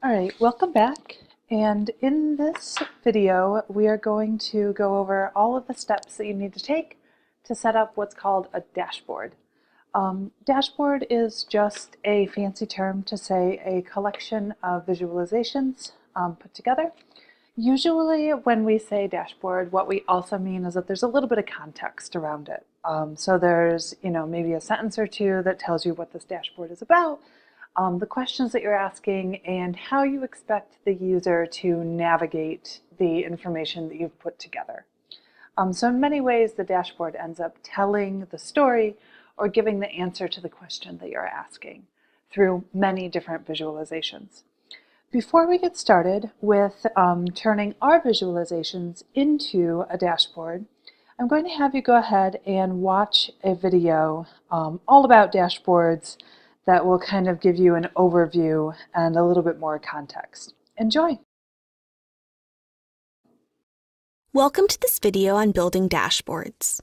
All right, welcome back. And in this video, we are going to go over all of the steps that you need to take to set up what's called a dashboard. Dashboard is just a fancy term to say a collection of visualizations put together. Usually when we say dashboard, what we also mean is that there's a little bit of context around it. So there's, maybe a sentence or two that tells you what this dashboard is about, the questions that you're asking, and how you expect the user to navigate the information that you've put together. So in many ways, the dashboard ends up telling the story or giving the answer to the question that you're asking through many different visualizations. Before we get started with turning our visualizations into a dashboard, I'm going to have you go ahead and watch a video all about dashboards that will kind of give you an overview and a little bit more context. Enjoy! Welcome to this video on building dashboards.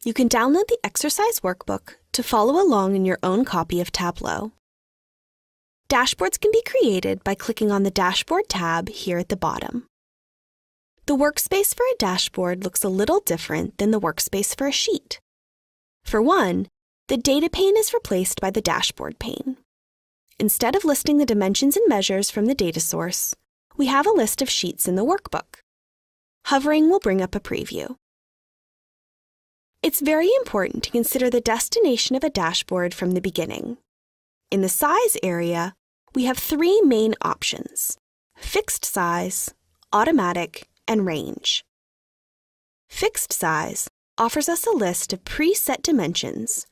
You can download the exercise workbook to follow along in your own copy of Tableau. Dashboards can be created by clicking on the Dashboard tab here at the bottom. The workspace for a dashboard looks a little different than the workspace for a sheet. For one, the Data pane is replaced by the Dashboard pane. Instead of listing the dimensions and measures from the data source, we have a list of sheets in the workbook. Hovering will bring up a preview. It's very important to consider the destination of a dashboard from the beginning. In the size area, we have three main options: fixed size, automatic, and range. Fixed size offers us a list of preset dimensions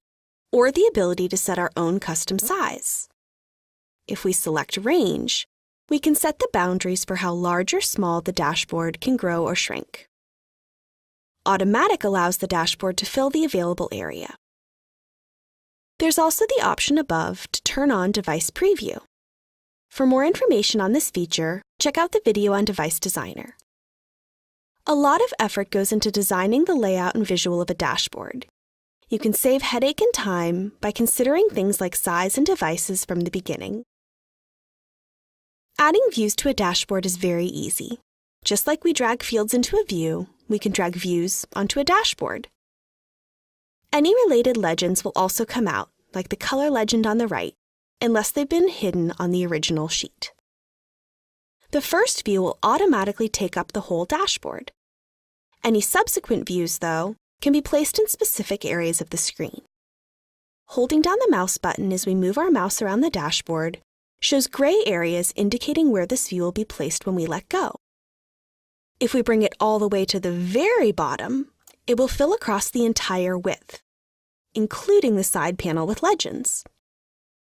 or the ability to set our own custom size. If we select range, we can set the boundaries for how large or small the dashboard can grow or shrink. Automatic allows the dashboard to fill the available area. There's also the option above to turn on Device Preview. For more information on this feature, check out the video on Device Designer. A lot of effort goes into designing the layout and visual of a dashboard. You can save headache and time by considering things like size and devices from the beginning. Adding views to a dashboard is very easy. Just like we drag fields into a view, we can drag views onto a dashboard. Any related legends will also come out, like the color legend on the right, unless they've been hidden on the original sheet. The first view will automatically take up the whole dashboard. Any subsequent views, though, can be placed in specific areas of the screen. Holding down the mouse button as we move our mouse around the dashboard shows gray areas indicating where this view will be placed when we let go. If we bring it all the way to the very bottom, it will fill across the entire width, including the side panel with legends.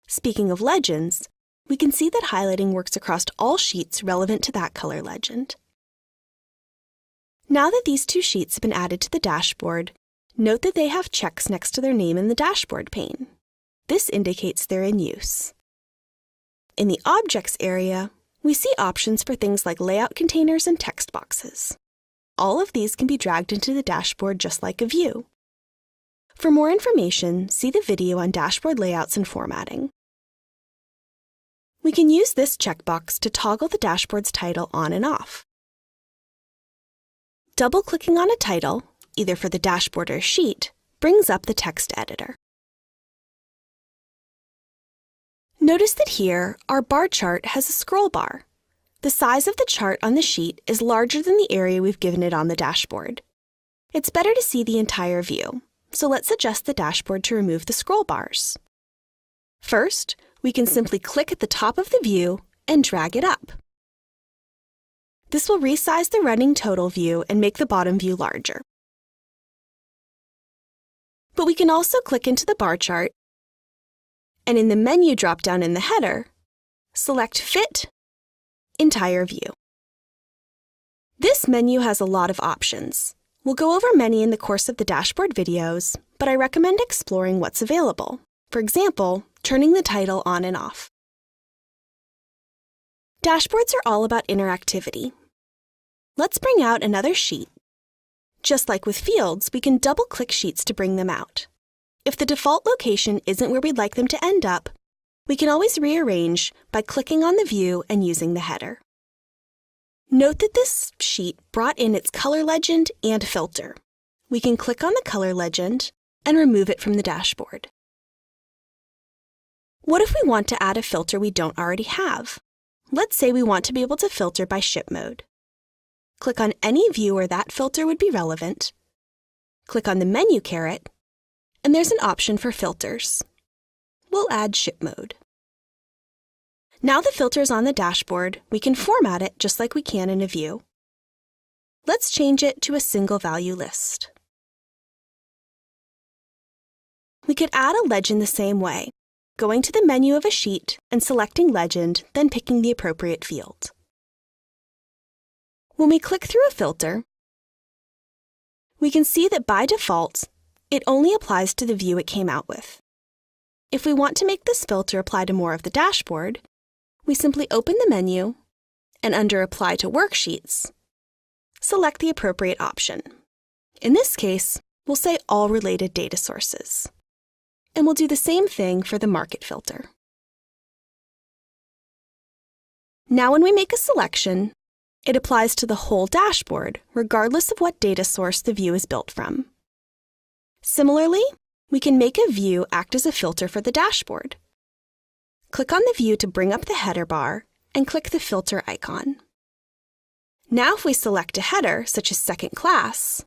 Speaking of legends, we can see that highlighting works across all sheets relevant to that color legend. Now that these two sheets have been added to the dashboard, note that they have checks next to their name in the Dashboard pane. This indicates they're in use. In the Objects area, we see options for things like layout containers and text boxes. All of these can be dragged into the dashboard just like a view. For more information, see the video on dashboard layouts and formatting. We can use this checkbox to toggle the dashboard's title on and off. Double-clicking on a title, either for the dashboard or sheet, brings up the text editor. Notice that here, our bar chart has a scroll bar. The size of the chart on the sheet is larger than the area we've given it on the dashboard. It's better to see the entire view, so let's adjust the dashboard to remove the scroll bars. First, we can simply click at the top of the view and drag it up. This will resize the running total view and make the bottom view larger. But we can also click into the bar chart, and in the menu drop-down in the header, select Fit, Entire View. This menu has a lot of options. We'll go over many in the course of the dashboard videos, but I recommend exploring what's available. For example, turning the title on and off. Dashboards are all about interactivity. Let's bring out another sheet. Just like with fields, we can double-click sheets to bring them out. If the default location isn't where we'd like them to end up, We can always rearrange by clicking on the view and using the header. Note that this sheet brought in its color legend and filter. We can click on the color legend and remove it from the dashboard. What if we want to add a filter we don't already have? Let's say we want to be able to filter by ship mode. Click on any view where that filter would be relevant. Click on the menu caret, and there's an option for filters. We'll add ship mode. Now the filter is on the dashboard, we can format it just like we can in a view. Let's change it to a single value list. We could add a legend the same way, going to the menu of a sheet and selecting legend, then picking the appropriate field. When we click through a filter, we can see that by default, it only applies to the view it came out with. If we want to make this filter apply to more of the dashboard, we simply open the menu and under Apply to Worksheets, select the appropriate option. In this case, we'll say All Related Data Sources. And we'll do the same thing for the Market filter. Now when we make a selection, it applies to the whole dashboard, regardless of what data source the view is built from. Similarly, we can make a view act as a filter for the dashboard. Click on the view to bring up the header bar and click the filter icon. Now if we select a header, such as second class,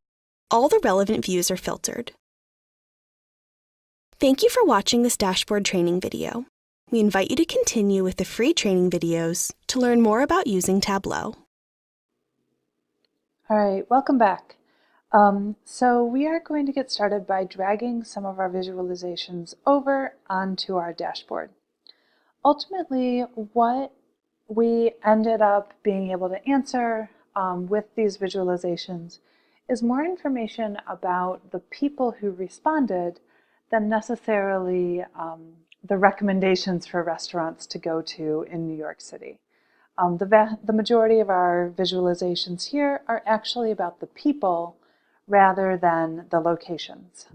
all the relevant views are filtered. Thank you for watching this dashboard training video. We invite you to continue with the free training videos to learn more about using Tableau. All right, welcome back. So we are going to get started by dragging some of our visualizations over onto our dashboard. Ultimately, what we ended up being able to answer with these visualizations is more information about the people who responded than necessarily the recommendations for restaurants to go to in New York City. The majority of our visualizations here are actually about the people rather than the locations.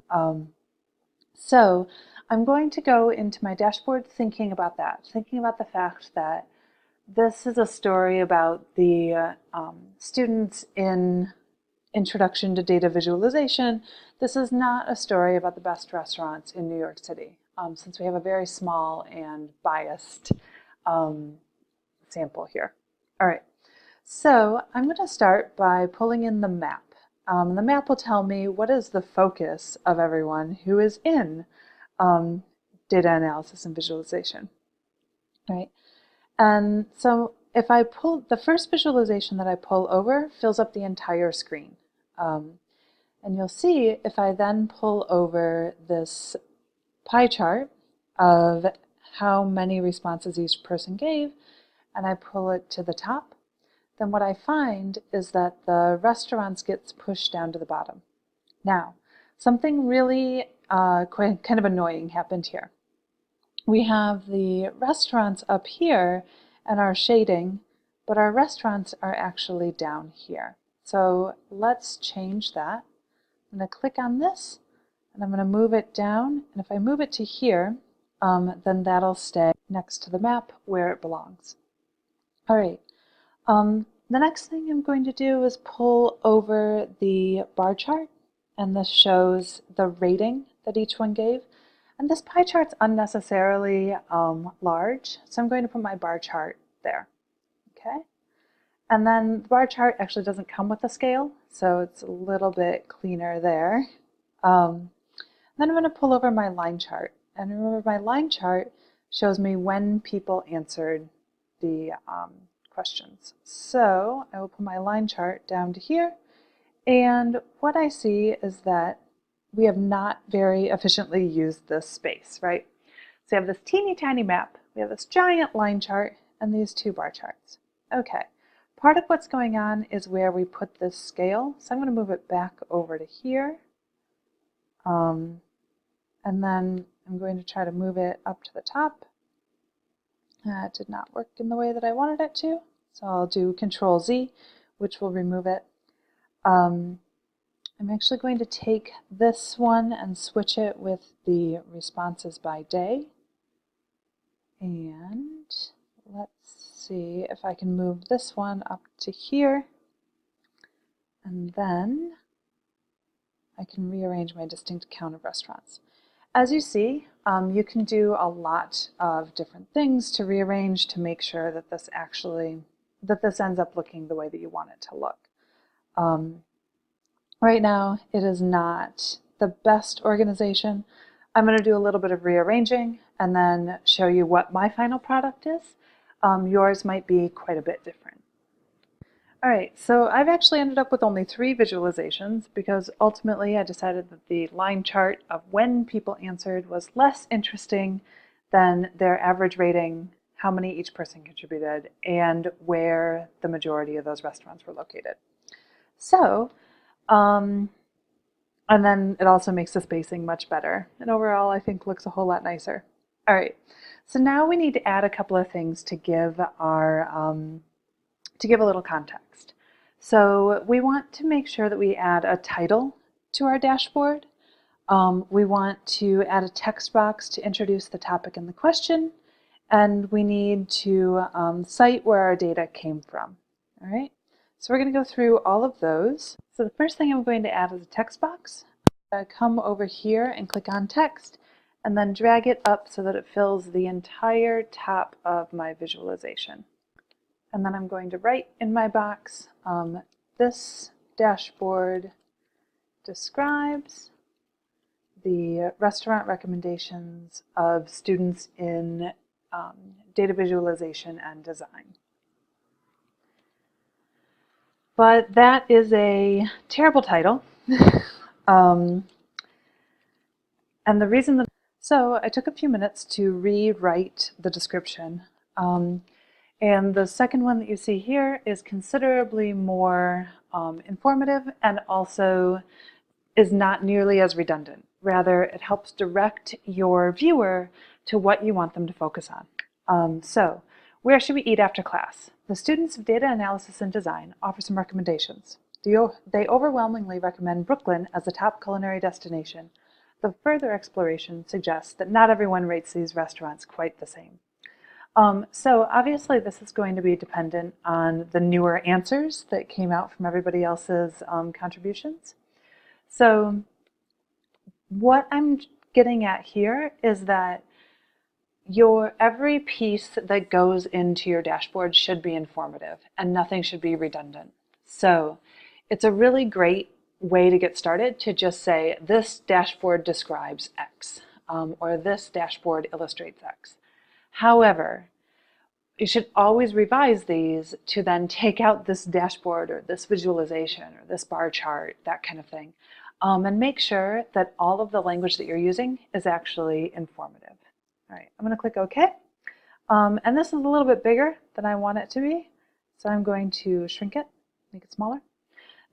So I'm going to go into my dashboard thinking about that, thinking about the fact that this is a story about the students in Introduction to Data Visualization. This is not a story about the best restaurants in New York City, since we have a very small and biased sample here. All right, so I'm going to start by pulling in the map. The map will tell me what is the focus of everyone who is in data analysis and visualization, right? And so if I pull, the first visualization that I pull over fills up the entire screen. And you'll see if I then pull over this pie chart of how many responses each person gave, and I pull it to the top, then what I find is that the restaurants gets pushed down to the bottom. Now, something really kind of annoying happened here. We have the restaurants up here and our shading, but our restaurants are actually down here. So let's change that. I'm going to click on this, and I'm going to move it down, and if I move it to here, then that'll stay next to the map where it belongs. All right. The next thing I'm going to do is pull over the bar chart, and this shows the rating that each one gave. And this pie chart's unnecessarily large, so I'm going to put my bar chart there. Okay. And then the bar chart actually doesn't come with a scale, so it's a little bit cleaner there. Then I'm going to pull over my line chart. And remember, my line chart shows me when people answered the questions. So I will put my line chart down to here. And what I see is that we have not very efficiently used this space, right? So we have this teeny tiny map, we have this giant line chart, and these two bar charts. Okay. Part of what's going on is where we put this scale. So I'm going to move it back over to here. And then I'm going to try to move it up to the top. It did not work in the way that I wanted it to. So I'll do Control Z, which will remove it. I'm actually going to take this one and switch it with the responses by day. And let's see if I can move this one up to here. And then I can rearrange my distinct count of restaurants. As you see, you can do a lot of different things to rearrange to make sure that this ends up looking the way that you want it to look. Right now, it is not the best organization. I'm going to do a little bit of rearranging and then show you what my final product is. Yours might be quite a bit different. All right, so I've actually ended up with only 3 visualizations because ultimately I decided that the line chart of when people answered was less interesting than their average rating, how many each person contributed, and where the majority of those restaurants were located. So, and then it also makes the spacing much better. And overall, I think looks a whole lot nicer. All right, so now we need to add a couple of things to give a little context. So we want to make sure that we add a title to our dashboard. We want to add a text box to introduce the topic and the question, and we need to cite where our data came from. All right, so we're going to go through all of those. So the first thing I'm going to add is a text box. I'm going to come over here and click on text, and then drag it up so that it fills the entire top of my visualization. And then I'm going to write in my box, this dashboard describes the restaurant recommendations of students in data visualization and design. But that is a terrible title. And the reason that, so I took a few minutes to rewrite the description. And the second one that you see here is considerably more informative and also is not nearly as redundant. Rather, it helps direct your viewer to what you want them to focus on. So, where should we eat after class? The students of data analysis and design offer some recommendations. They overwhelmingly recommend Brooklyn as the top culinary destination. The further exploration suggests that not everyone rates these restaurants quite the same. So obviously this is going to be dependent on the newer answers that came out from everybody else's contributions. So what I'm getting at here is that every piece that goes into your dashboard should be informative and nothing should be redundant. So it's a really great way to get started to just say this dashboard describes X or this dashboard illustrates X. However, you should always revise these to then take out this dashboard or this visualization or this bar chart, that kind of thing, and make sure that all of the language that you're using is actually informative. All right, I'm going to click OK. And this is a little bit bigger than I want it to be, so I'm going to shrink it, make it smaller.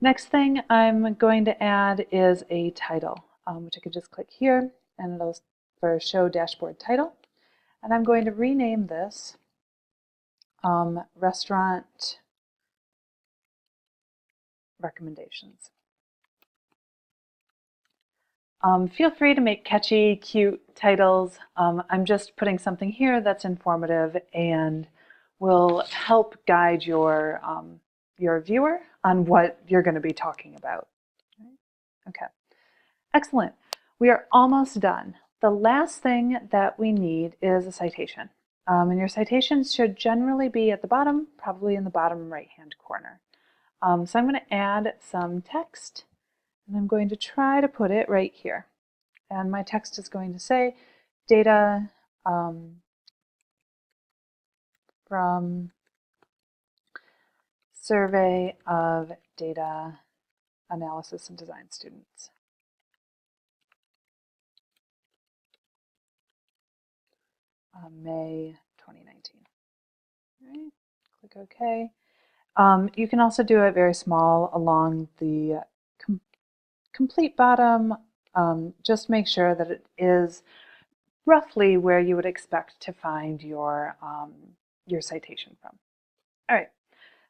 Next thing I'm going to add is a title, which I could just click here, and it'll for Show Dashboard Title. And I'm going to rename this Restaurant Recommendations. Feel free to make catchy, cute titles. I'm just putting something here that's informative and will help guide your viewer on what you're going to be talking about. Okay, excellent. We are almost done. The last thing that we need is a citation. And your citations should generally be at the bottom, probably in the bottom right-hand corner. So I'm going to add some text, and I'm going to try to put it right here. And my text is going to say, data from survey of data analysis and design students. May 2019. All right, click OK. You can also do it very small along the complete bottom. Just make sure that it is roughly where you would expect to find your citation from. All right,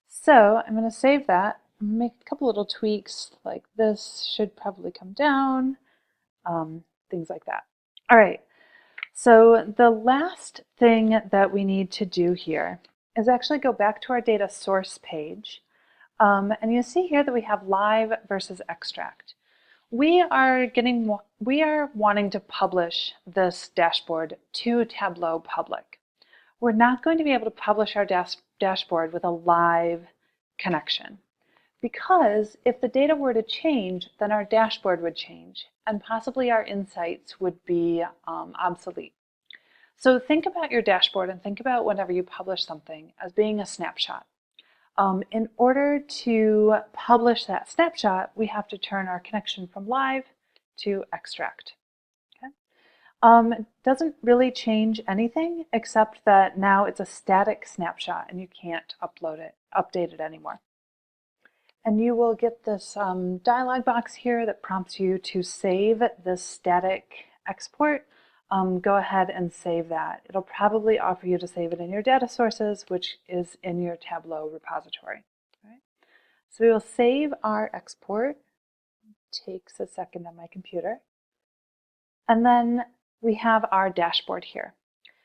so I'm going to save that, make a couple little tweaks, like this should probably come down, things like that. All right, So the last thing that we need to do here is actually go back to our data source page. And you see here that we have live versus extract. We are wanting to publish this dashboard to Tableau public. We're not going to be able to publish our dashboard with a live connection, because if the data were to change, then our dashboard would change, and possibly our insights would be obsolete. So think about your dashboard and think about whenever you publish something as being a snapshot. In order to publish that snapshot, we have to turn our connection from live to extract. It doesn't really change anything except that now it's a static snapshot and you can't update it anymore. And you will get this dialog box here that prompts you to save this static export. Go ahead and save that. It'll probably offer you to save it in your data sources, which is in your Tableau repository. Right? So we will save our export. It takes a second on my computer. And then we have our dashboard here.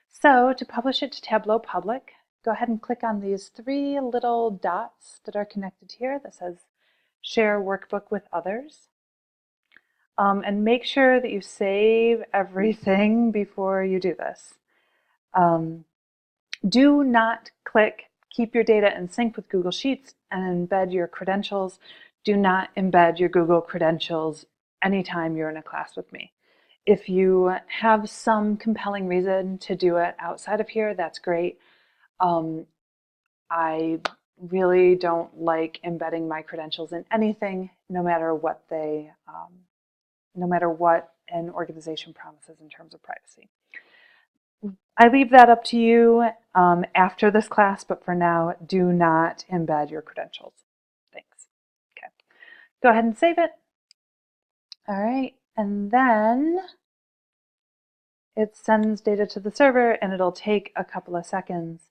So to publish it to Tableau Public, go ahead and click on these three little dots that are connected here that says Share Workbook with Others. And make sure that you save everything before you do this. Do not click Keep your data in sync with Google Sheets and embed your credentials. Do not embed your Google credentials anytime you're in a class with me. If you have some compelling reason to do it outside of here, that's great. I really don't like embedding my credentials in anything, no matter what an organization promises in terms of privacy. I leave that up to you after this class, but for now, do not embed your credentials. Thanks. Okay, go ahead and save it. All right, and then it sends data to the server, and it'll take a couple of seconds.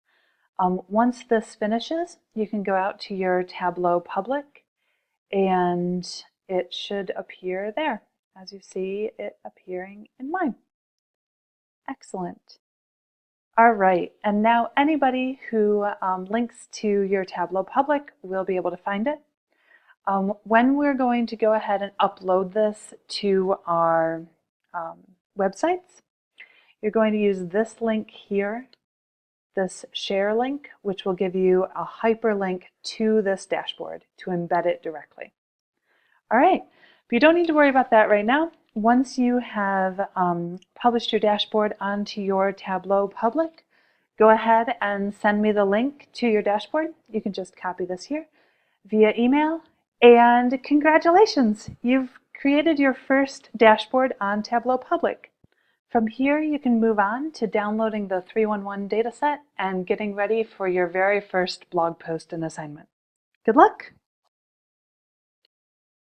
Once this finishes, you can go out to your Tableau Public, and it should appear there, as you see it appearing in mine. Excellent. All right, and now anybody who links to your Tableau Public will be able to find it. When we're going to go ahead and upload this to our websites, you're going to use this link here, this share link, which will give you a hyperlink to this dashboard to embed it directly. All right, but you don't need to worry about that right now. Once you have published your dashboard onto your Tableau Public, go ahead and send me the link to your dashboard. You can just copy this here via email. And congratulations, you've created your first dashboard on Tableau Public. From here, you can move on to downloading the 311 dataset and getting ready for your very first blog post and assignment. Good luck!